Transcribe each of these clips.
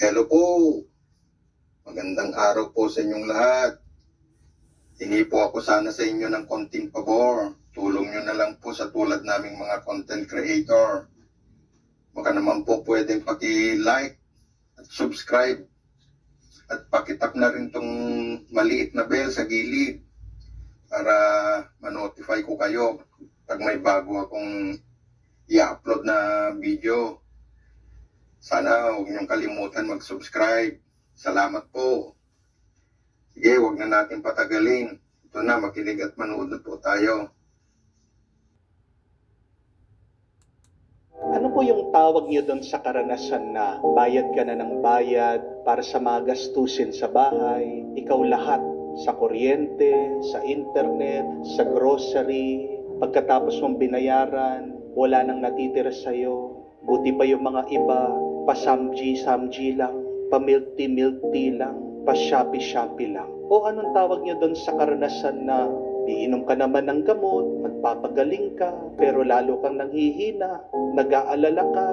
Hello po. Magandang araw po sa inyong lahat. Hingi po ako sana sa inyo ng konting pabor. Tulong nyo na lang po sa tulad naming mga content creator. Baka naman po pwedeng paki-like at subscribe. At pakitap na rin tong maliit na bell sa gilid para ma-notify ko kayo pag may bago akong i-upload na video. Sana huwag niyong kalimutan mag-subscribe. Salamat po. Sige, huwag na natin patagalin. Ito na, makinig at manood na po tayo. Ano po yung tawag niyo doon sa karanasan na bayad ka na ng bayad para sa mga gastusin sa bahay, ikaw lahat, sa kuryente, sa internet, sa grocery, pagkatapos mong binayaran, wala nang natitira sa'yo, buti pa yung mga iba, pa-samji-samji lang, pa-milk-tea lang, pa-shopee-shopee lang. O anong tawag niyo doon sa karanasan na iinom ka naman ng gamot, magpapagaling ka, pero lalo kang nanghihina, nag-aalala ka,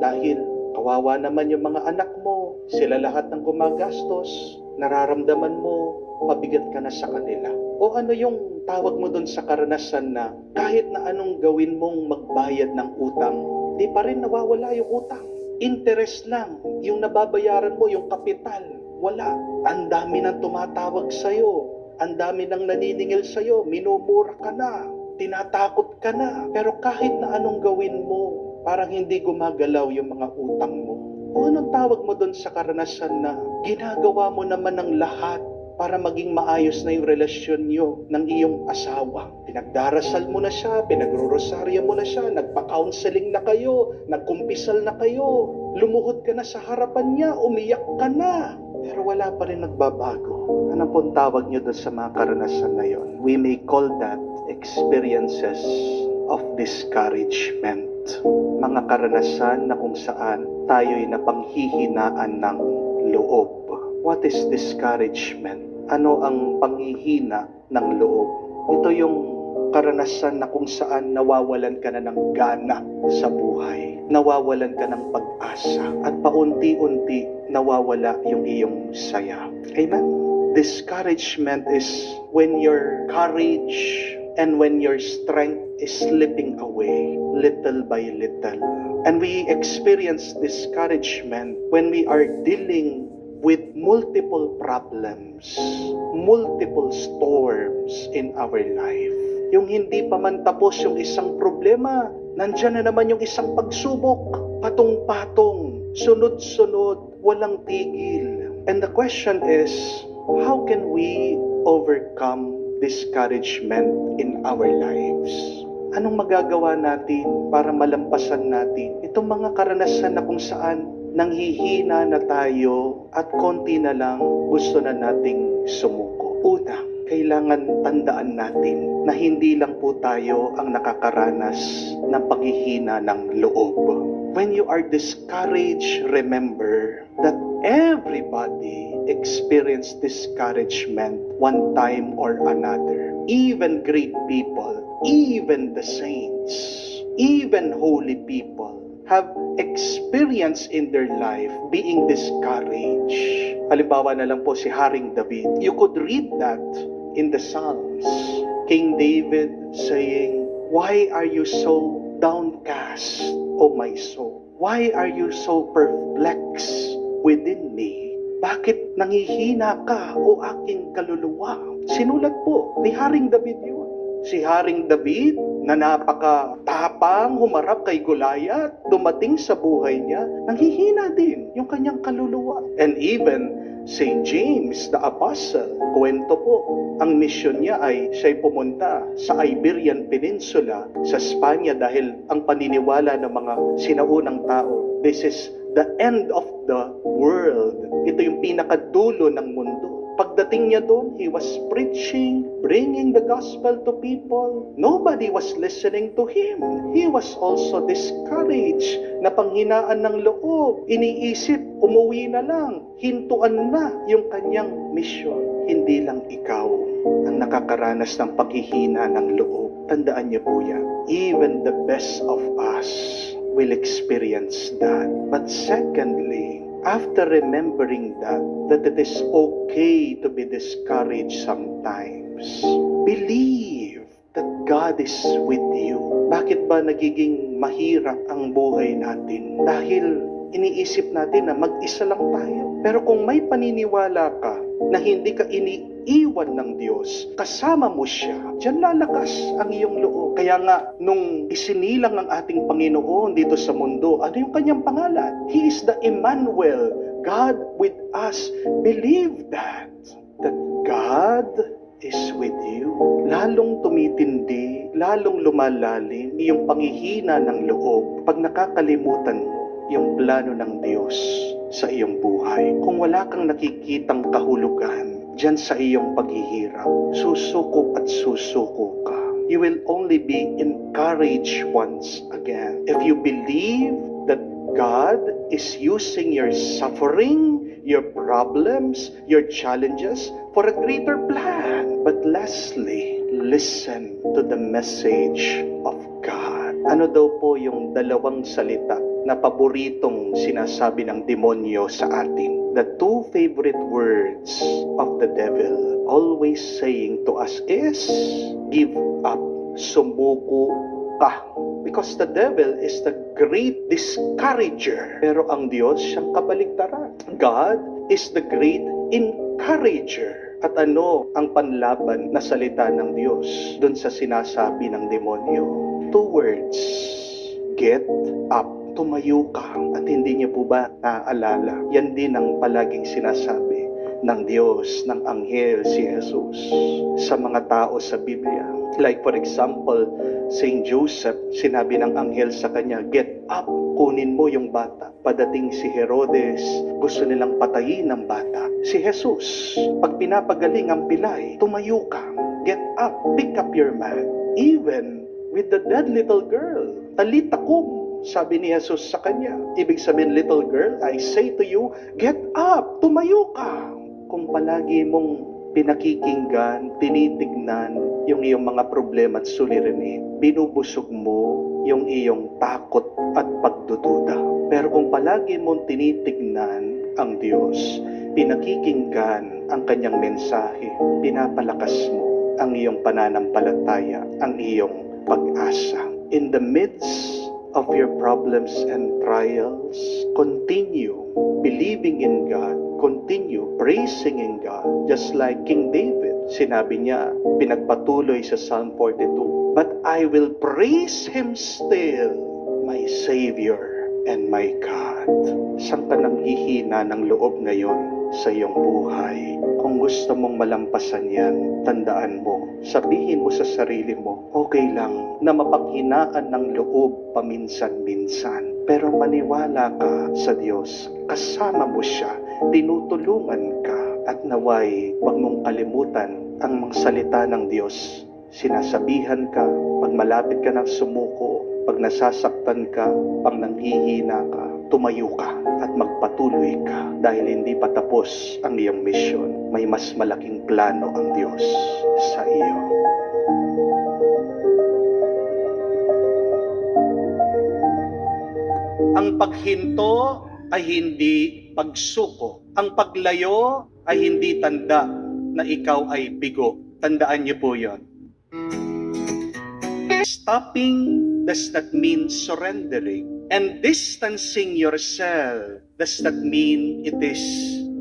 dahil kawawa naman yung mga anak mo, sila lahat ng gumagastos, nararamdaman mo, pabigat ka na sa kanila. O ano yung tawag mo doon sa karanasan na kahit na anong gawin mong magbayad ng utang, di pa rin nawawala yung utang. Interest lang, yung nababayaran mo, yung kapital, wala. Ang dami nang tumatawag sa'yo, ang dami nang naniningil sa'yo, minumura ka na, tinatakot ka na. Pero kahit na anong gawin mo, parang hindi gumagalaw yung mga utang mo. O anong tawag mo doon sa karanasan na ginagawa mo naman ng lahat para maging maayos na yung relasyon nyo ng iyong asawa? Pinagdarasal mo na siya, pinagrorosaryo mo na siya, nagpa-counseling na kayo, nagkumpisal na kayo, lumuhod ka na sa harapan niya, umiyak ka na, pero wala pa rin nagbabago. Ano pong tawag nyo doon sa mga karanasan na yon? We may call that experiences of discouragement. Mga karanasan na kung saan tayo'y napanghihinaan ng loob. What is discouragement? Ano ang panghihina ng loob? Ito yung karanasan na kung saan nawawalan ka na ng gana sa buhay. Nawawalan ka ng pag-asa. At paunti-unti nawawala yung iyong saya. Amen? Discouragement is when your courage and when your strength is slipping away little by little. And we experience discouragement when we are dealing with multiple problems, multiple storms in our life. Yung hindi pa man tapos yung isang problema, nandyan na naman yung isang pagsubok, patong-patong, sunod-sunod, walang tigil. And the question is, how can we overcome discouragement in our lives? Anong magagawa natin para malampasan natin itong mga karanasan na kung saan nanghihina na tayo at konti na lang gusto na nating sumuko? Una, kailangan tandaan natin na hindi lang po tayo ang nakakaranas ng paghihina ng loob. When you are discouraged, remember that everybody experience discouragement one time or another. Even great people, even the saints, even holy people have experience in their life being discouraged. Halimbawa na lang po si Haring David. You could read that in the Psalms. King David saying, "Why are you so downcast, O my soul? Why are you so perplexed within me?" Bakit nangihina ka, o aking kaluluwa? Sinulat po ni Haring David yun. Si Haring David na napaka-tapang humarap kay Goliath, dumating sa buhay niya, nanghihina din yung kanyang kaluluwa. And even St. James the Apostle, kwento po, ang mission niya ay siya'y pumunta sa Iberian Peninsula, sa Spanya, dahil ang paniniwala ng mga sinaunang tao, this is the end of the world. Ito yung pinakadulo ng mundo. Pagdating niya doon, he was preaching, bringing the gospel to people. Nobody was listening to him. He was also discouraged, napanghinaan ng loob. Iniisip, umuwi na lang, hintuan na yung kanyang misyon. Hindi lang ikaw ang nakakaranas ng paghihina ng loob. Tandaan niyo po yan. Even the best of us will experience that. But secondly, after remembering that it is okay to be discouraged sometimes, believe that God is with you. Bakit ba nagiging mahirap ang buhay natin? Dahil iniisip natin na mag-isa lang tayo. Pero kung may paniniwala ka na hindi ka iniiwan ng Diyos, kasama mo siya, diyan lalakas ang iyong loob. Kaya nga, nung isinilang ang ating Panginoon dito sa mundo, ano yung kanyang pangalan? He is the Emmanuel, God with us. Believe that God is with you. Lalong tumitindi, lalong lumalalim yung panghihina ng loob pag nakakalimutan mo yung plano ng Diyos sa iyong buhay. Kung wala kang nakikitang kahulugan dyan sa iyong paghihirap, susuko at susuko ka. You will only be encouraged once again. If you believe that God is using your suffering, your problems, your challenges for a greater plan. But lastly, listen to the message of God. Ano daw po yung dalawang salita na paboritong sinasabi ng demonyo sa atin? The two favorite words of the devil always saying to us is, give up, sumuko ka. Because the devil is the great discourager. Pero ang Diyos siyang kabaligtaran. God is the great encourager. At ano ang panlaban na salita ng Diyos dun sa sinasabi ng demonyo? Two words, get up. Tumayo ka. At hindi niyo po ba naaalala? Yan din ang palaging sinasabi ng Diyos, ng anghel si Jesus sa mga tao sa Biblia. Like for example, Saint Joseph, sinabi ng anghel sa kanya, get up, kunin mo yung bata. Padating si Herodes, gusto nilang patayin ng bata. Si Jesus, pag pinapagaling ang pilay, tumayo ka, get up, pick up your mat. Even with the dead little girl, talita kum, sabi ni Jesus sa kanya. Ibig sabihin, little girl, I say to you, get up, tumayo ka. Kung palagi mong pinakikinggan, tinitignan yung iyong mga problema at suliranin, binubusog mo yung iyong takot at pagdududa. Pero kung palagi mong tinitignan ang Diyos, pinakikinggan ang kanyang mensahe, pinapalakas mo ang iyong pananampalataya, ang iyong pag-asa. In the midst of your problems and trials, continue believing in God, continue praising in God, just like King David. Sinabi niya, pinagpatuloy sa Psalm 42, but I will praise Him still, my Savior and my God. Saan ka nanghihina ng loob ngayon sa iyong buhay? Kung gusto mong malampasan yan, tandaan mo, sabihin mo sa sarili mo, okay lang na mapaghinaan ng loob paminsan-minsan. Pero maniwala ka sa Diyos, kasama mo siya, tinutulungan ka, at naway huwag mong kalimutan ang mga salita ng Diyos. Sinasabihan ka, pag malapit ka ng sumuko, pag nasasaktan ka, pag nanghihina ka, tumayo ka at magpatuloy ka dahil hindi pa tapos ang iyong misyon. May mas malaking plano ang Diyos sa iyo. Ang paghinto ay hindi pagsuko. Ang paglayo ay hindi tanda na ikaw ay bigo. Tandaan niyo po yon. Stopping does not mean surrendering. And distancing yourself does not mean it is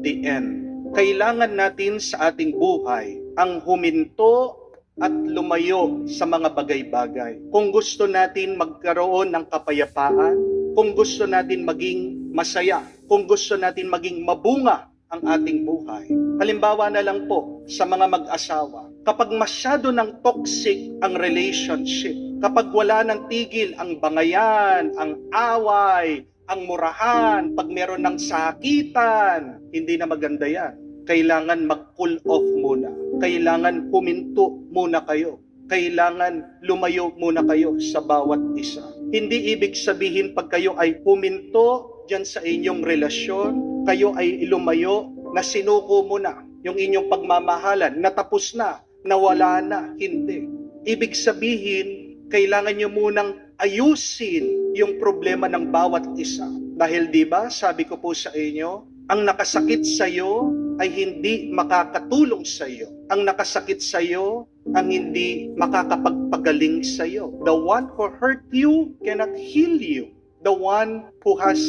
the end. Kailangan natin sa ating buhay ang huminto at lumayo sa mga bagay-bagay. Kung gusto natin magkaroon ng kapayapaan, kung gusto natin maging masaya, kung gusto natin maging mabunga ang ating buhay. Halimbawa na lang po sa mga mag-asawa, kapag masyado ng toxic ang relationship, kapag wala ng tigil ang bangayan, ang away, ang murahan, pag meron ng sakitan, hindi na maganda yan. Kailangan mag-cool off muna. Kailangan huminto muna kayo. Kailangan lumayo muna kayo sa bawat isa. Hindi ibig sabihin pag kayo ay huminto dyan sa inyong relasyon, kayo ay lumayo na sinuko mo na yung inyong pagmamahalan, natapos na, nawala na, hindi. Ibig sabihin, kailangan nyo munang ayusin yung problema ng bawat isa. Dahil di ba, sabi ko po sa inyo, ang nakasakit sa iyo ay hindi makakatulong sa iyo. Ang nakasakit sa iyo ang hindi makakapagpagaling sa iyo. The one who hurt you cannot heal you. The one who has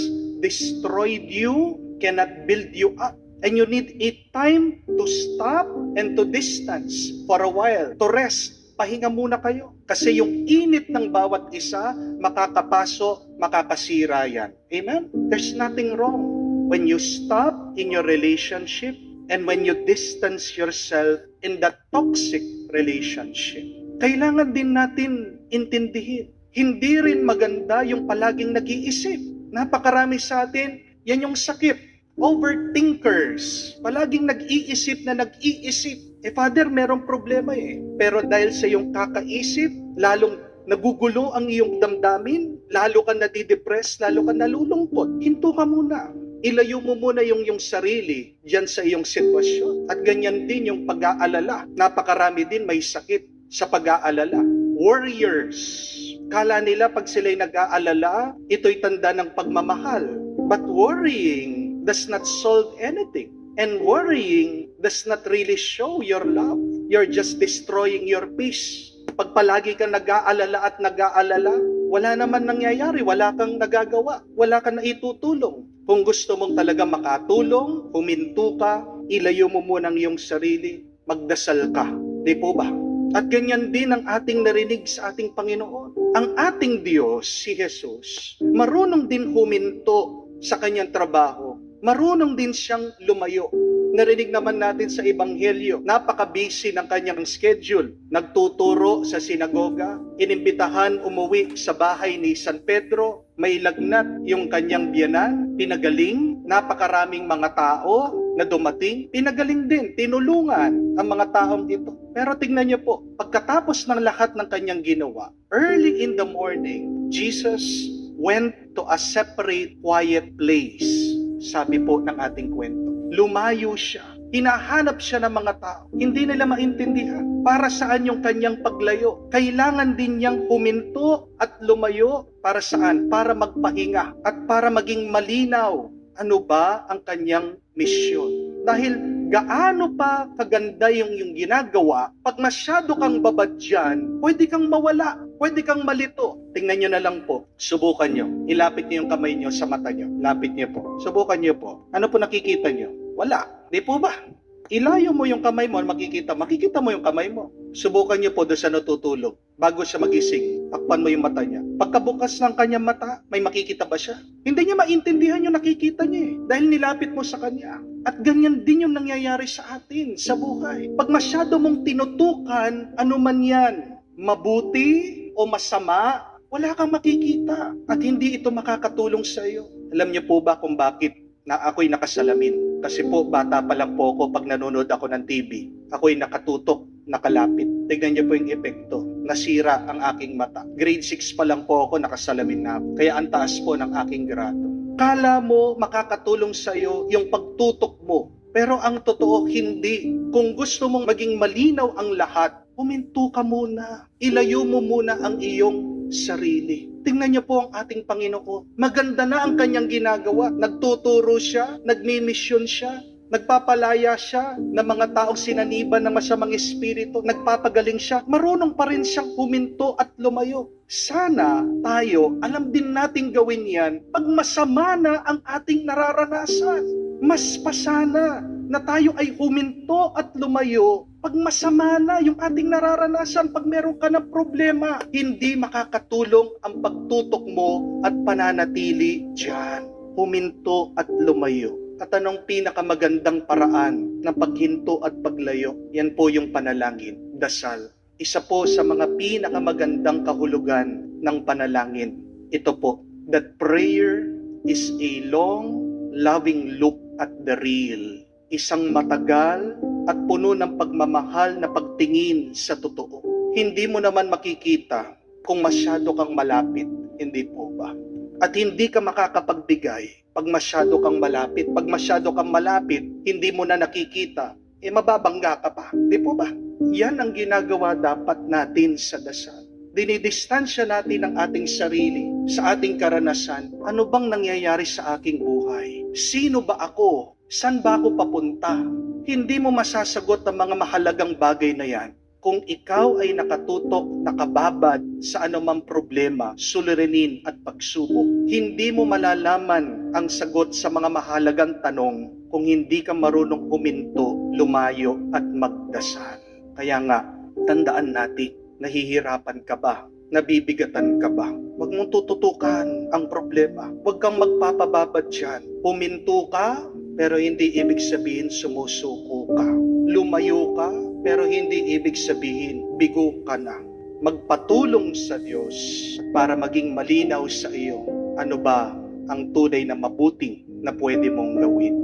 destroyed you cannot build you up. And you need a time to stop and to distance for a while, to rest. Pahinga muna kayo. Kasi yung init ng bawat isa, makakapaso, makakasira yan. Amen? There's nothing wrong when you stop in your relationship and when you distance yourself in that toxic relationship. Kailangan din natin intindihin. Hindi rin maganda yung palaging nag-iisip. Napakarami sa atin, yan yung sakit. Overthinkers. Palaging nag-iisip na nag-iisip. Father, merong problema eh. Pero dahil sa iyong kakaisip, lalong nagugulo ang iyong damdamin, lalo ka nadidepress, lalo ka nalulungkot. Hinto ka muna. Ilayo mo muna yung sarili dyan sa iyong sitwasyon. At ganyan din yung pag-aalala. Napakarami din may sakit sa pag-aalala. Warriors. Kala nila pag sila'y nag-aalala, ito'y tanda ng pagmamahal. But worrying does not solve anything. And worrying does not really show your love. You're just destroying your peace. Pag palagi kang nag-aalala at nag-aalala, wala naman nangyayari, wala kang nagagawa, wala kang naitutulong. Kung gusto mong talaga makatulong, huminto ka, ilayo mo muna ang iyong sarili, magdasal ka. Di po ba? At ganyan din ang ating narinig sa ating Panginoon. Ang ating Diyos, si Jesus, marunong din huminto sa kanyang trabaho. Marunong din siyang lumayo. Narinig naman natin sa Ebanghelyo, napaka-busy ng kanyang schedule. Nagtuturo sa sinagoga, inimbitahan umuwi sa bahay ni San Pedro, may lagnat yung kanyang biyanan, pinagaling, napakaraming mga tao na dumating, pinagaling din, tinulungan ang mga taong ito. Pero tingnan niyo po, pagkatapos ng lahat ng kanyang ginawa, early in the morning, Jesus went to a separate, quiet place. Sabi po ng ating kwento. Lumayo siya. Hinahanap siya ng mga tao. Hindi nila maintindihan. Para saan yung kanyang paglayo? Kailangan din niyang huminto at lumayo. Para saan? Para magpahinga at para maging malinaw. Ano ba ang kanyang misyon? Dahil gaano pa kaganda yung ginagawa, pag masyado kang babad dyan, pwede kang mawala, pwede kang malito. Tingnan nyo na lang po, subukan nyo. Ilapit nyo yung kamay nyo sa mata nyo. Lapit nyo po. Subukan nyo po. Ano po nakikita nyo? Wala. Di po ba? Ilayo mo yung kamay mo, makikita mo yung kamay mo. Subukan niyo po doon sa natutulog. Bago siya magising, takpan mo yung mata niya. Pagkabukas ng kanyang mata, may makikita ba siya? Hindi niya maintindihan yung nakikita niya eh. Dahil nilapit mo sa kanya. At ganyan din yung nangyayari sa atin, sa buhay. Pag masyado mong tinutukan, ano man yan, mabuti o masama, wala kang makikita. At hindi ito makakatulong sa iyo. Alam niyo po ba kung bakit na ako'y nakasalamin? Kasi po, bata pa lang po ako pag nanonood ako ng TV. Ako'y nakatutok, nakalapit. Tignan niyo po yung epekto. Nasira ang aking mata. Grade 6 pa lang po ako, nakasalamin na ako. Kaya ang taas po ng aking grado. Kala mo makakatulong sa iyo yung pagtutok mo. Pero ang totoo, hindi. Kung gusto mong maging malinaw ang lahat, huminto ka muna. Ilayo mo muna ang iyong sarili. Tingnan niyo po ang ating Panginoon. Maganda na ang kanyang ginagawa. Nagtuturo siya, nagmimisyon siya, nagpapalaya siya ng mga taong sinaniban ng masamang espiritu, nagpapagaling siya. Marunong pa rin siyang huminto at lumayo. Sana tayo, alam din natin gawin yan pag masama na ang ating nararanasan. Mas pasana na tayo ay huminto at lumayo pag masama na yung ating nararanasan, pag meron ka ng problema. Hindi makakatulong ang pagtutok mo at pananatili dyan. Huminto at lumayo. At anong pinakamagandang paraan ng paghinto at paglayo? Yan po yung panalangin, dasal. Isa po sa mga pinakamagandang kahulugan ng panalangin. Ito po, that prayer is a long, loving look at the real. Isang matagal at puno ng pagmamahal na pagtingin sa totoo. Hindi mo naman makikita kung masyado kang malapit, hindi po ba? At hindi ka makakapagbigay pag masyado kang malapit. Pag masyado kang malapit, hindi mo na nakikita, mababangga ka pa. Di po ba? Yan ang ginagawa dapat natin sa dasal. Dinidistansya natin ang ating sarili sa ating karanasan. Ano bang nangyayari sa aking buhay? Sino ba ako? Saan ba ako papunta? Hindi mo masasagot ang mga mahalagang bagay na yan kung ikaw ay nakatutok, nakababad sa anumang problema, suliranin at pagsubok. Hindi mo malalaman ang sagot sa mga mahalagang tanong kung hindi ka marunong huminto, lumayo at magdasal. Kaya nga, tandaan natin, nahihirapan ka ba? Nabibigatan ka ba? Huwag mong tututukan ang problema. Huwag kang magpapababad dyan. Huminto ka, pero hindi ibig sabihin sumusuko ka. Lumayo ka, pero hindi ibig sabihin bigo ka na. Magpatulong sa Diyos para maging malinaw sa iyo ano ba ang tunay na mabuting na pwede mong gawin.